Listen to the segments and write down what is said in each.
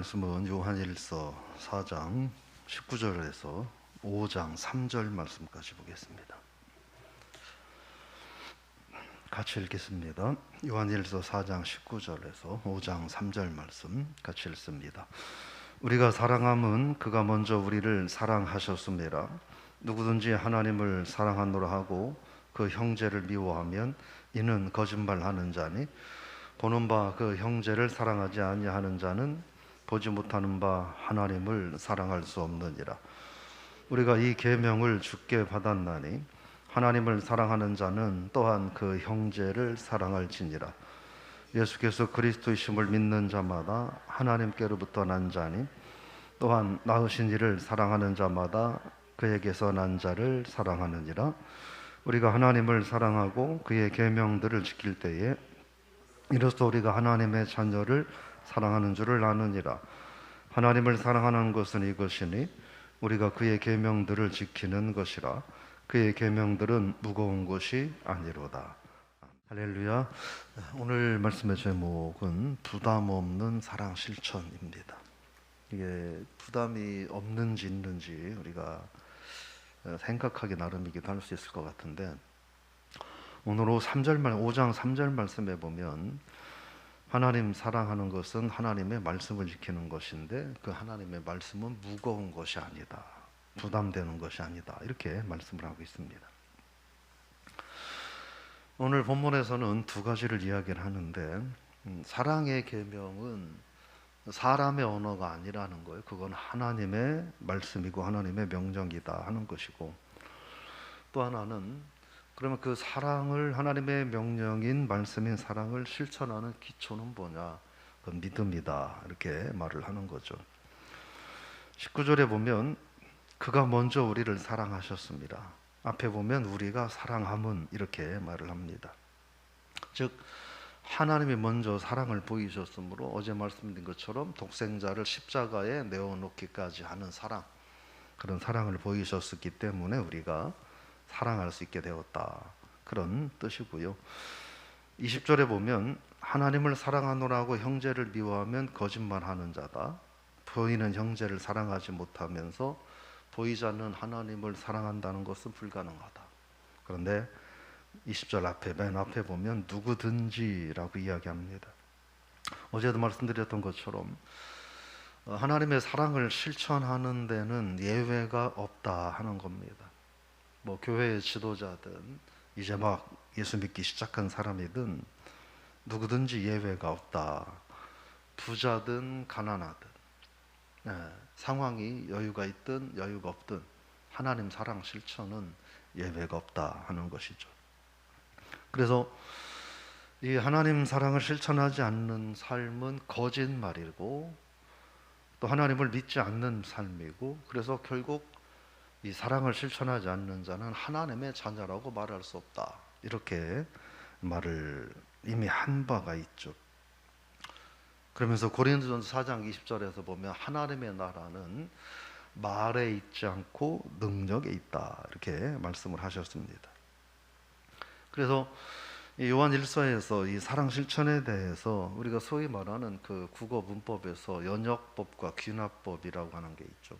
말씀은 요한일서 4장 19절에서 5장 3절 말씀까지 보겠습니다. 같이 읽겠습니다. 요한일서 4장 19절에서 5장 3절 말씀 같이 읽습니다. 우리가 사랑함은 그가 먼저 우리를 사랑하셨음이라. 누구든지 하나님을 사랑하노라 하고 그 형제를 미워하면 이는 거짓말하는 자니 보는 바 그 형제를 사랑하지 아니하는 자는 보지 못하는 바 하나님을 사랑할 수 없느니라. 우리가 이 계명을 주께 받았나니 하나님을 사랑하는 자는 또한 그 형제를 사랑할지니라. 예수께서 그리스도이심을 믿는 자마다 하나님께로부터 난 자니 또한 낳으신 이를 사랑하는 자마다 그에게서 난 자를 사랑하느니라. 우리가 하나님을 사랑하고 그의 계명들을 지킬 때에 이로써 우리가 하나님의 자녀를 사랑하는 줄을 아느니라. 하나님을 사랑하는 것은 이것이니 우리가 그의 계명들을 지키는 것이라. 그의 계명들은 무거운 것이 아니로다. 할렐루야. 오늘 말씀의 제목은 부담 없는 사랑 실천입니다. 이게 부담이 없는지 있는지 우리가 생각하기 나름이기도 할 수 있을 것 같은데, 오늘 5장 3절 말씀에 보면 하나님 사랑하는 것은 하나님의 말씀을 지키는 것인데 그 하나님의 말씀은 무거운 것이 아니다, 부담되는 것이 아니다, 이렇게 말씀을 하고 있습니다. 오늘 본문에서는 두 가지를 이야기를 하는데, 사랑의 계명은 사람의 언어가 아니라는 거예요. 그건 하나님의 말씀이고 하나님의 명령이다 하는 것이고, 또 하나는 그러면 그 사랑을, 하나님의 명령인 말씀인 사랑을 실천하는 기초는 뭐냐? 그건 믿음이다, 이렇게 말을 하는 거죠. 19절에 보면 그가 먼저 우리를 사랑하셨습니다. 앞에 보면 우리가 사랑함은, 이렇게 말을 합니다. 즉 하나님이 먼저 사랑을 보이셨으므로 어제 말씀드린 것처럼 독생자를 십자가에 내어놓기까지 하는 사랑, 그런 사랑을 보이셨기 때문에 우리가 사랑할 수 있게 되었다, 그런 뜻이고요. 20절에 보면 하나님을 사랑하노라고 형제를 미워하면 거짓말하는 자다. 보이는 형제를 사랑하지 못하면서 보이지 않는 하나님을 사랑한다는 것은 불가능하다. 그런데 20절 앞에, 맨 앞에 보면 누구든지라고 이야기합니다. 어제도 말씀드렸던 것처럼 하나님의 사랑을 실천하는 데는 예외가 없다 하는 겁니다. 뭐 교회의 지도자든 이제 막 예수 믿기 시작한 사람이든 누구든지 예외가 없다. 부자든 가난하든, 상황이 여유가 있든 여유가 없든 하나님 사랑 실천은 예외가 없다 하는 것이죠. 그래서 이 하나님 사랑을 실천하지 않는 삶은 거짓말이고 또 하나님을 믿지 않는 삶이고, 그래서 결국 이 사랑을 실천하지 않는 자는 하나님의 자녀라고 말할 수 없다, 이렇게 말을 이미 한 바가 있죠. 그러면서 고린도전서 4장 20절에서 보면 하나님의 나라는 말에 있지 않고 능력에 있다, 이렇게 말씀을 하셨습니다. 그래서 이 요한 1서에서 이 사랑 실천에 대해서 우리가 소위 말하는 그 국어 문법에서 연역법과 귀납법이라고 하는 게 있죠.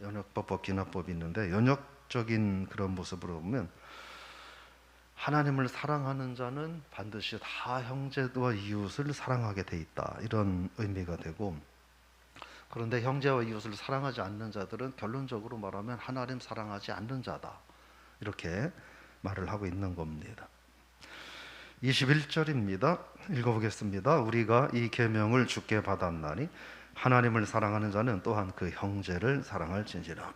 연역법과 귀납법이 있는데, 연역적인 그런 모습으로 보면 하나님을 사랑하는 자는 반드시 다 형제와 이웃을 사랑하게 돼 있다, 이런 의미가 되고, 그런데 형제와 이웃을 사랑하지 않는 자들은 결론적으로 말하면 하나님 사랑하지 않는 자다, 이렇게 말을 하고 있는 겁니다. 21절입니다. 읽어보겠습니다. 우리가 이 계명을 주께 받았나니 하나님을 사랑하는 자는 또한 그 형제를 사랑할지니라.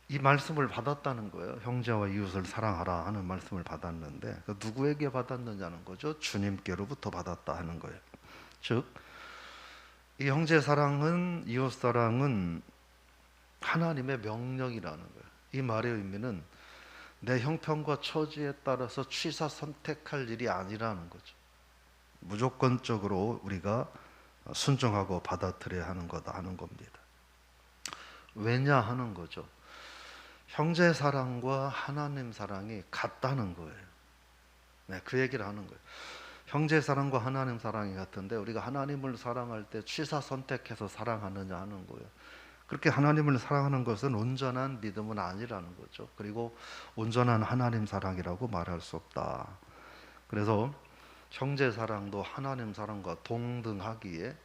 이 말씀을 받았다는 거예요. 형제와 이웃을 사랑하라 하는 말씀을 받았는데, 그 누구에게 받았느냐는 거죠. 주님께로부터 받았다 하는 거예요. 즉 이 형제 사랑은, 이웃 사랑은 하나님의 명령이라는 거예요. 이 말의 의미는 내 형편과 처지에 따라서 취사 선택할 일이 아니라는 거죠. 무조건적으로 우리가 순종하고 받아들여야 하는 거다 하는 겁니다. 왜냐 하는 거죠. 형제 사랑과 하나님 사랑이 같다는 거예요. 그 얘기를 하는 거예요. 형제 사랑과 하나님 사랑이 같은데 우리가 하나님을 사랑할 때 취사 선택해서 사랑하느냐 하는 거예요. 그렇게 하나님을 사랑하는 것은 온전한 믿음은 아니라는 거죠. 그리고 온전한 하나님 사랑이라고 말할 수 없다. 그래서 형제 사랑도 하나님 사랑과 동등하기에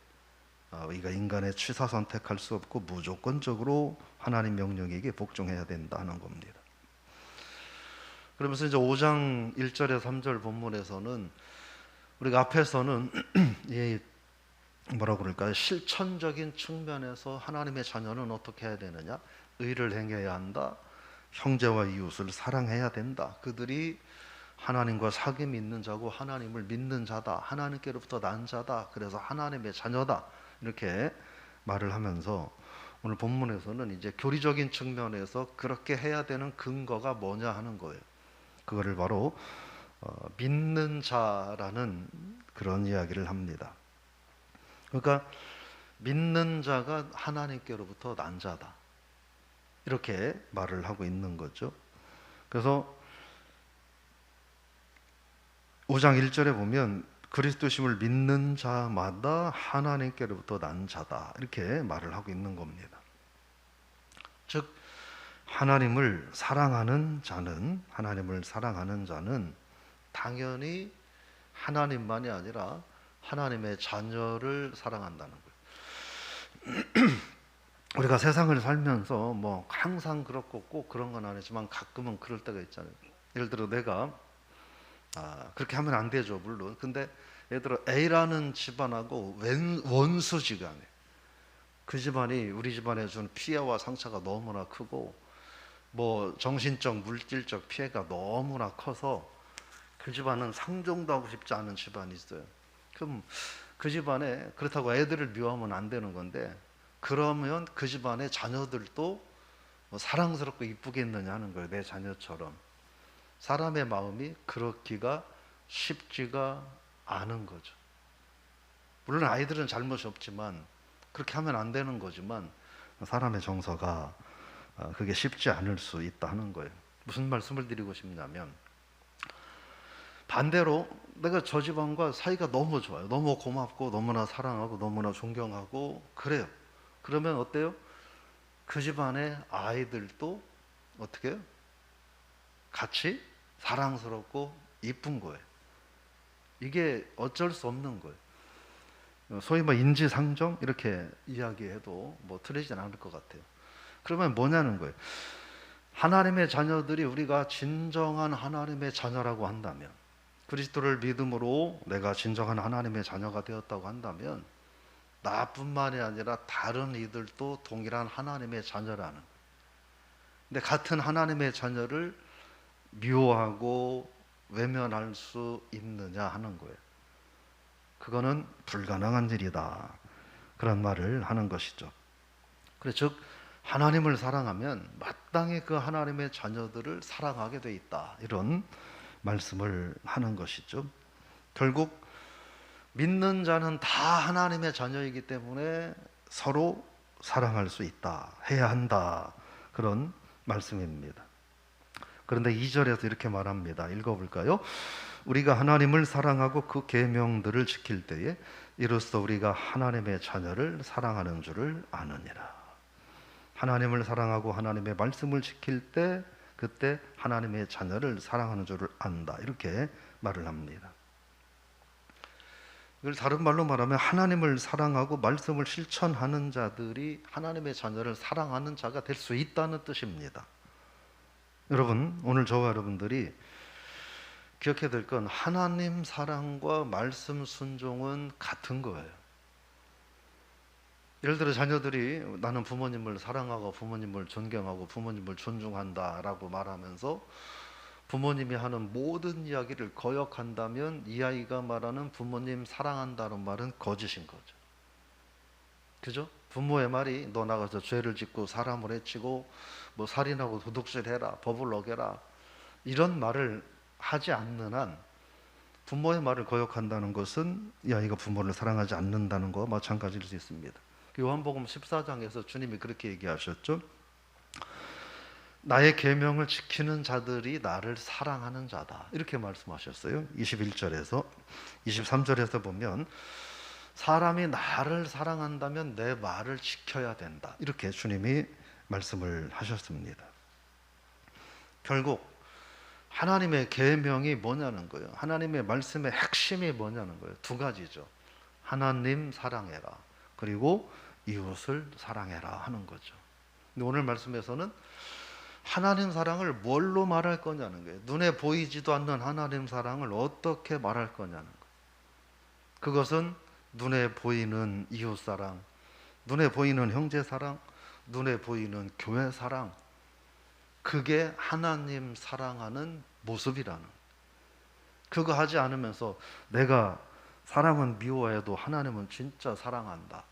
우리가 인간의 취사 선택할 수 없고 무조건적으로 하나님 명령에게 복종해야 된다는 겁니다. 그러면서 이제 5장 1절에 3절 본문에서는 우리가 앞에서는 이 뭐라고 그럴까요? 실천적인 측면에서 하나님의 자녀는 어떻게 해야 되느냐? 의를 행해야 한다. 형제와 이웃을 사랑해야 된다. 그들이 하나님과 사귐이 있는 자고 하나님을 믿는 자다. 하나님께로부터 난 자다. 그래서 하나님의 자녀다. 이렇게 말을 하면서 오늘 본문에서는 이제 교리적인 측면에서 그렇게 해야 되는 근거가 뭐냐 하는 거예요. 그거를 바로 믿는 자라는 그런 이야기를 합니다. 그러니까 믿는 자가 하나님께로부터 난 자다. 이렇게 말을 하고 있는 거죠. 그래서 5장 1절에 보면 그리스도심을 믿는 자마다 하나님께로부터 난 자다. 이렇게 말을 하고 있는 겁니다. 즉 하나님을 사랑하는 자는 당연히 하나님만이 아니라 하나님의 자녀를 사랑한다는 거예요. 우리가 세상을 살면서 뭐 항상 그렇고 꼭 그런 건 아니지만 가끔은 그럴 때가 있잖아요. 예를 들어 내가 그렇게 하면 안 되죠, 물론. 근데 예를 들어 A라는 집안하고 원수지간에 그 집안이 우리 집안에 준 피해와 상처가 너무나 크고 뭐 정신적, 물질적 피해가 너무나 커서 그 집안은 상종도 하고 싶지 않은 집안이 있어요. 그럼 그 집안에 그렇다고 애들을 미워하면 안 되는 건데 그러면 그 집안의 자녀들도 사랑스럽고 이쁘겠느냐 하는 거예요. 내 자녀처럼. 사람의 마음이 그렇기가 쉽지가 않은 거죠. 물론 아이들은 잘못이 없지만 그렇게 하면 안 되는 거지만 사람의 정서가 그게 쉽지 않을 수 있다 하는 거예요. 무슨 말씀을 드리고 싶냐면 반대로 내가 저 집안과 사이가 너무 좋아요. 너무 고맙고 너무나 사랑하고 너무나 존경하고 그래요. 그러면 어때요? 그 집안의 아이들도 어떻게 해요? 같이 사랑스럽고 이쁜 거예요. 이게 어쩔 수 없는 거예요. 소위 뭐 인지상정 이렇게 이야기해도 뭐 틀리진 않을 것 같아요. 그러면 뭐냐는 거예요. 하나님의 자녀들이 우리가 진정한 하나님의 자녀라고 한다면 그리스도를 믿음으로 내가 진정한 하나님의 자녀가 되었다고 한다면 나뿐만이 아니라 다른 이들도 동일한 하나님의 자녀라는 거예요. 근데 같은 하나님의 자녀를 미워하고 외면할 수 있느냐 하는 거예요. 그거는 불가능한 일이다. 그런 말을 하는 것이죠. 그래서 즉 하나님을 사랑하면 마땅히 그 하나님의 자녀들을 사랑하게 돼 있다. 이런 말씀을 하는 것이죠. 결국 믿는 자는 다 하나님의 자녀이기 때문에 서로 사랑할 수 있다. 해야 한다. 그런 말씀입니다. 그런데 2절에서 이렇게 말합니다. 읽어볼까요? 우리가 하나님을 사랑하고 그 계명들을 지킬 때에 이로써 우리가 하나님의 자녀를 사랑하는 줄을 아느니라. 하나님을 사랑하고 하나님의 말씀을 지킬 때 그때 하나님의 자녀를 사랑하는 줄을 안다. 이렇게 말을 합니다. 이걸 다른 말로 말하면 하나님을 사랑하고 말씀을 실천하는 자들이 하나님의 자녀를 사랑하는 자가 될 수 있다는 뜻입니다. 여러분, 오늘 저와 여러분들이 기억해야 될 건 하나님 사랑과 말씀 순종은 같은 거예요. 예를 들어 자녀들이 나는 부모님을 사랑하고 부모님을 존경하고 부모님을 존중한다 라고 말하면서 부모님이 하는 모든 이야기를 거역한다면 이 아이가 말하는 부모님 사랑한다는 말은 거짓인 거죠. 그죠? 부모의 말이 너 나가서 죄를 짓고 사람을 해치고 뭐 살인하고 도둑질해라, 법을 어겨라 이런 말을 하지 않는 한 부모의 말을 거역한다는 것은 이 아이가 부모를 사랑하지 않는다는 것과 마찬가지일 수 있습니다. 요한복음 14장에서 주님이 그렇게 얘기하셨죠. 나의 계명을 지키는 자들이 나를 사랑하는 자다. 이렇게 말씀하셨어요. 21절에서 23절에서 보면 사람이 나를 사랑한다면 내 말을 지켜야 된다. 이렇게 주님이 말씀을 하셨습니다. 결국 하나님의 계명이 뭐냐는 거예요. 하나님의 말씀의 핵심이 뭐냐는 거예요. 두 가지죠. 하나님 사랑해라. 그리고 이웃을 사랑해라 하는 거죠. 근데 오늘 말씀에서는 하나님 사랑을 뭘로 말할 거냐는 거예요. 눈에 보이지도 않는 하나님 사랑을 어떻게 말할 거냐는 거예요. 그것은 눈에 보이는 이웃 사랑, 눈에 보이는 형제 사랑, 눈에 보이는 교회 사랑, 그게 하나님 사랑하는 모습이라는 거예요. 그거 하지 않으면서 내가 사람은 미워해도 하나님은 진짜 사랑한다,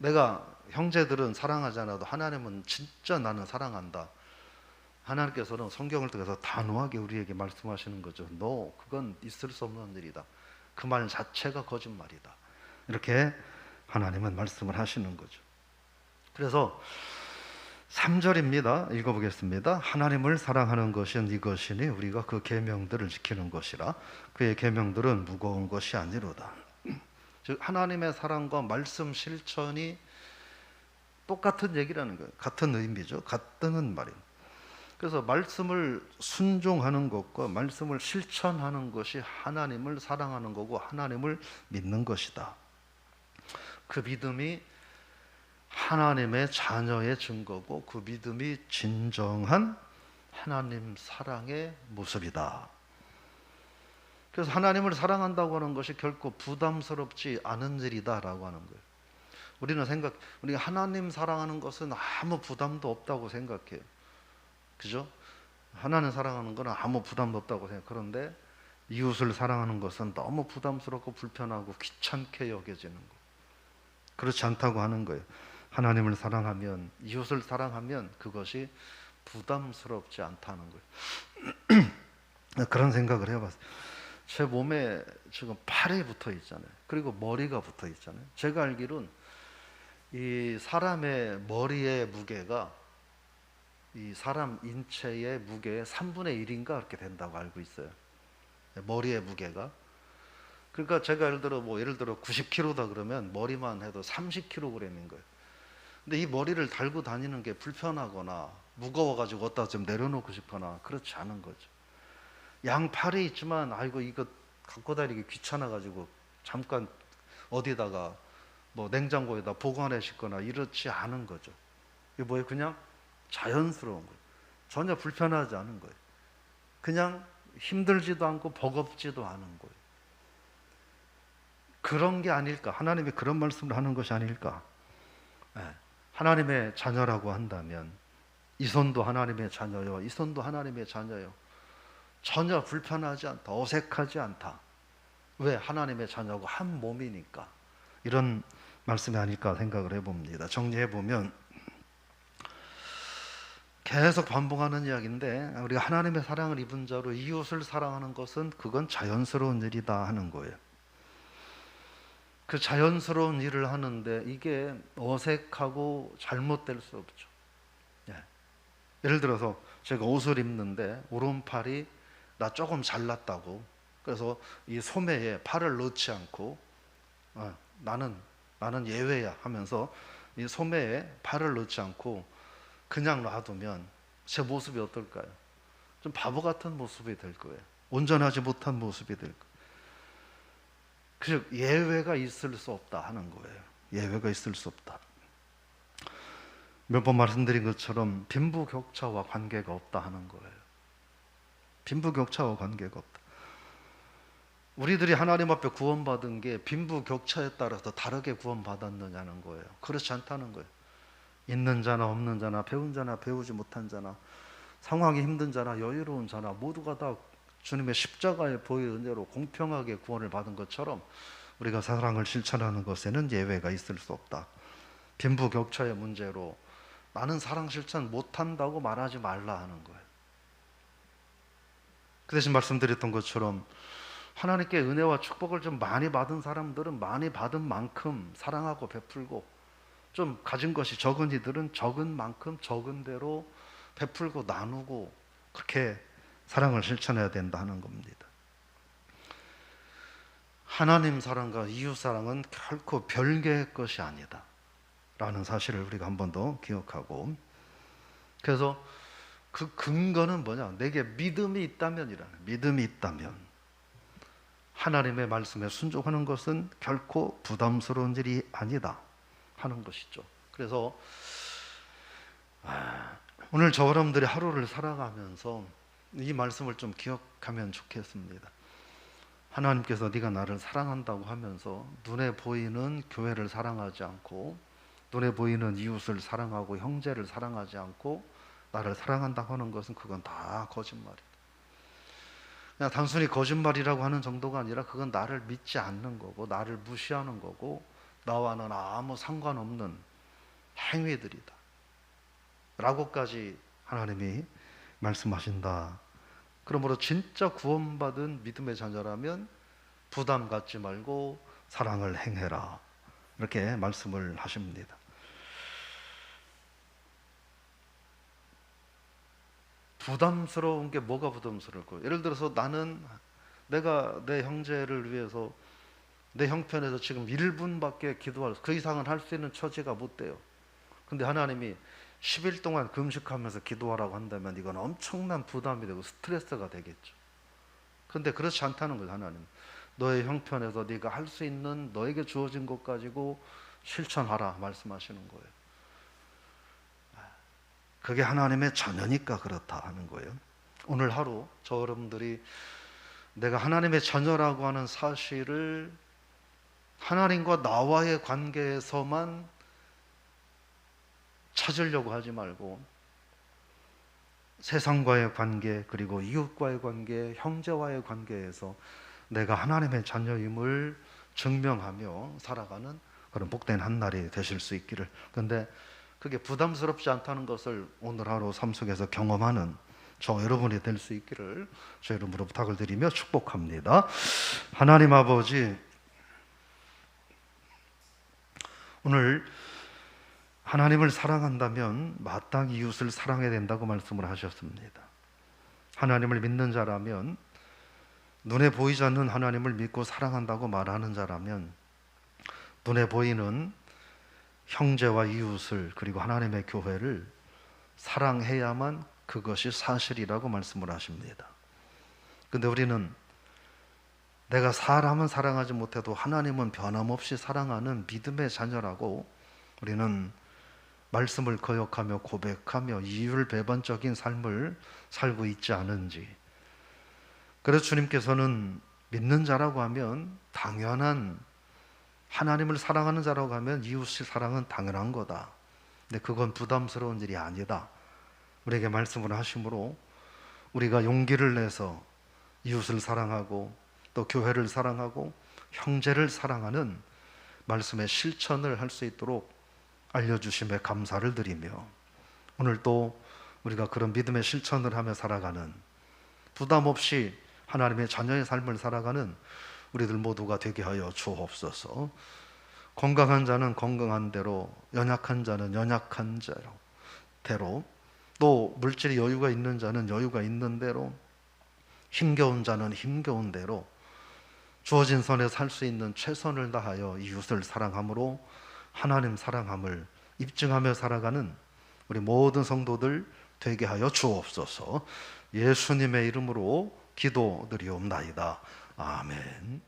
내가 형제들은 사랑하지 않아도 하나님은 진짜 나는 사랑한다, 하나님께서는 성경을 통해서 단호하게 우리에게 말씀하시는 거죠. 너 그건 있을 수 없는 일이다. 그 말 자체가 거짓말이다. 이렇게 하나님은 말씀을 하시는 거죠. 그래서 3절입니다. 읽어보겠습니다. 하나님을 사랑하는 것은 이것이니 우리가 그 계명들을 지키는 것이라. 그의 계명들은 무거운 것이 아니로다. 즉 하나님의 사랑과 말씀 실천이 똑같은 얘기라는 거예요. 같은 의미죠. 같은 말이에요. 그래서 말씀을 순종하는 것과 말씀을 실천하는 것이 하나님을 사랑하는 거고 하나님을 믿는 것이다. 그 믿음이 하나님의 자녀의 증거고 그 믿음이 진정한 하나님 사랑의 모습이다. 그래서 하나님을 사랑한다고 하는 것이 결코 부담스럽지 않은 일이다라고 하는 거예요. 우리가 하나님 사랑하는 것은 아무 부담도 없다고 생각해요. 그죠? 하나님 사랑하는 건 아무 부담도 없다고 생각해요. 그런데 이웃을 사랑하는 것은 너무 부담스럽고 불편하고 귀찮게 여겨지는 거예요. 그렇지 않다고 하는 거예요. 하나님을 사랑하면, 이웃을 사랑하면 그것이 부담스럽지 않다는 거예요. 그런 생각을 해봤어요. 제 몸에 지금 팔이 붙어 있잖아요. 그리고 머리가 붙어 있잖아요. 제가 알기로는 이 사람의 머리의 무게가 이 사람 인체의 무게의 3분의 1인가 그렇게 된다고 알고 있어요. 머리의 무게가. 그러니까 제가 예를 들어 90kg다 그러면 머리만 해도 30kg인 거예요. 근데 이 머리를 달고 다니는 게 불편하거나 무거워가지고 어디다 좀 내려놓고 싶거나 그렇지 않은 거죠. 양팔이 있지만 아이고 이거 갖고 다니기 귀찮아가지고 잠깐 어디다가 뭐 냉장고에다 보관해 싣거나 이렇지 않은 거죠. 이게 뭐예요? 그냥 자연스러운 거예요. 전혀 불편하지 않은 거예요. 그냥 힘들지도 않고 버겁지도 않은 거예요. 그런 게 아닐까? 하나님이 그런 말씀을 하는 것이 아닐까? 네. 하나님의 자녀라고 한다면 이 손도 하나님의 자녀요, 이 손도 하나님의 자녀요. 전혀 불편하지 않다, 어색하지 않다. 왜? 하나님의 자녀고 한 몸이니까. 이런 말씀이 아닐까 생각을 해봅니다. 정리해보면 계속 반복하는 이야기인데 우리가 하나님의 사랑을 입은 자로 이웃을 사랑하는 것은 그건 자연스러운 일이다 하는 거예요. 그 자연스러운 일을 하는데 이게 어색하고 잘못될 수 없죠. 예를 들어서 제가 옷을 입는데 오른팔이 나 조금 잘났다고 그래서 이 소매에 팔을 넣지 않고 나는 예외야 하면서 이 소매에 팔을 넣지 않고 그냥 놔두면 제 모습이 어떨까요? 좀 바보 같은 모습이 될 거예요. 온전하지 못한 모습이 될 거예요. 즉 예외가 있을 수 없다 하는 거예요. 예외가 있을 수 없다. 몇 번 말씀드린 것처럼 빈부격차와 관계가 없다 하는 거예요. 빈부격차와 관계가 없다. 우리들이 하나님 앞에 구원받은 게 빈부격차에 따라서 다르게 구원받았느냐는 거예요. 그렇지 않다는 거예요. 있는 자나 없는 자나 배운 자나 배우지 못한 자나 상황이 힘든 자나 여유로운 자나 모두가 다 주님의 십자가의 보혈 은혜로 공평하게 구원을 받은 것처럼 우리가 사랑을 실천하는 것에는 예외가 있을 수 없다. 빈부격차의 문제로 나는 사랑 실천 못한다고 말하지 말라 하는 거예요. 그 대신 말씀드렸던 것처럼 하나님께 은혜와 축복을 좀 많이 받은 사람들은 많이 받은 만큼 사랑하고 베풀고 좀 가진 것이 적은 이들은 적은 만큼 적은 대로 베풀고 나누고 그렇게 사랑을 실천해야 된다는 겁니다. 하나님 사랑과 이웃 사랑은 결코 별개의 것이 아니다 라는 사실을 우리가 한 번 더 기억하고, 그래서 그 근거는 뭐냐? 내게 믿음이 있다면 하나님의 말씀에 순종하는 것은 결코 부담스러운 일이 아니다 하는 것이죠. 그래서 오늘 저 여러분들이 하루를 살아가면서 이 말씀을 좀 기억하면 좋겠습니다. 하나님께서 네가 나를 사랑한다고 하면서 눈에 보이는 교회를 사랑하지 않고, 눈에 보이는 이웃을 사랑하고 형제를 사랑하지 않고 나를 사랑한다고 하는 것은 그건 다 거짓말이다. 그냥 단순히 거짓말이라고 하는 정도가 아니라 그건 나를 믿지 않는 거고 나를 무시하는 거고 나와는 아무 상관없는 행위들이다 라고까지 하나님이 말씀하신다. 그러므로 진짜 구원받은 믿음의 자녀라면 부담 갖지 말고 사랑을 행해라, 이렇게 말씀을 하십니다. 부담스러운 게 뭐가 부담스러울까요? 예를 들어서 내가 내 형제를 위해서 내 형편에서 지금 1분밖에 기도할 그 이상은 할 수 있는 처지가 못 돼요. 근데 하나님이 10일 동안 금식하면서 기도하라고 한다면 이건 엄청난 부담이 되고 스트레스가 되겠죠. 근데 그렇지 않다는 거죠. 하나님, 너의 형편에서 네가 할 수 있는 너에게 주어진 것 가지고 실천하라 말씀하시는 거예요. 그게 하나님의 자녀니까 그렇다 하는 거예요. 오늘 하루 저 여러분들이 내가 하나님의 자녀라고 하는 사실을 하나님과 나와의 관계에서만 찾으려고 하지 말고 세상과의 관계, 그리고 이웃과의 관계, 형제와의 관계에서 내가 하나님의 자녀임을 증명하며 살아가는 그런 복된 한날이 되실 수 있기를. 그런데 그게 부담스럽지 않다는 것을 오늘 하루 삶 속에서 경험하는 저 여러분이 될 수 있기를 저 이름으로 부탁을 드리며 축복합니다. 하나님 아버지, 오늘 하나님을 사랑한다면 마땅히 이웃을 사랑해야 된다고 말씀을 하셨습니다. 하나님을 믿는 자라면, 눈에 보이지 않는 하나님을 믿고 사랑한다고 말하는 자라면 눈에 보이는 형제와 이웃을, 그리고 하나님의 교회를 사랑해야만 그것이 사실이라고 말씀을 하십니다. 근데 우리는 내가 사람은 사랑하지 못해도 하나님은 변함없이 사랑하는 믿음의 자녀라고 우리는 말씀을 거역하며 고백하며 이율배반적인 삶을 살고 있지 않은지. 그래서 주님께서는 믿는 자라고 하면 당연한, 하나님을 사랑하는 자라고 하면 이웃의 사랑은 당연한 거다. 근데 그건 부담스러운 일이 아니다. 우리에게 말씀을 하심으로 우리가 용기를 내서 이웃을 사랑하고 또 교회를 사랑하고 형제를 사랑하는 말씀의 실천을 할 수 있도록 알려주심에 감사를 드리며, 오늘 또 우리가 그런 믿음의 실천을 하며 살아가는, 부담 없이 하나님의 자녀의 삶을 살아가는 우리들 모두가 되게 하여 주옵소서. 건강한 자는 건강한 대로, 연약한 자는 연약한 대로, 또 물질이 여유가 있는 자는 여유가 있는 대로, 힘겨운 자는 힘겨운 대로 주어진 선에 살 수 있는 최선을 다하여 이웃을 사랑함으로 하나님 사랑함을 입증하며 살아가는 우리 모든 성도들 되게 하여 주옵소서. 예수님의 이름으로 기도드리옵나이다. 아멘.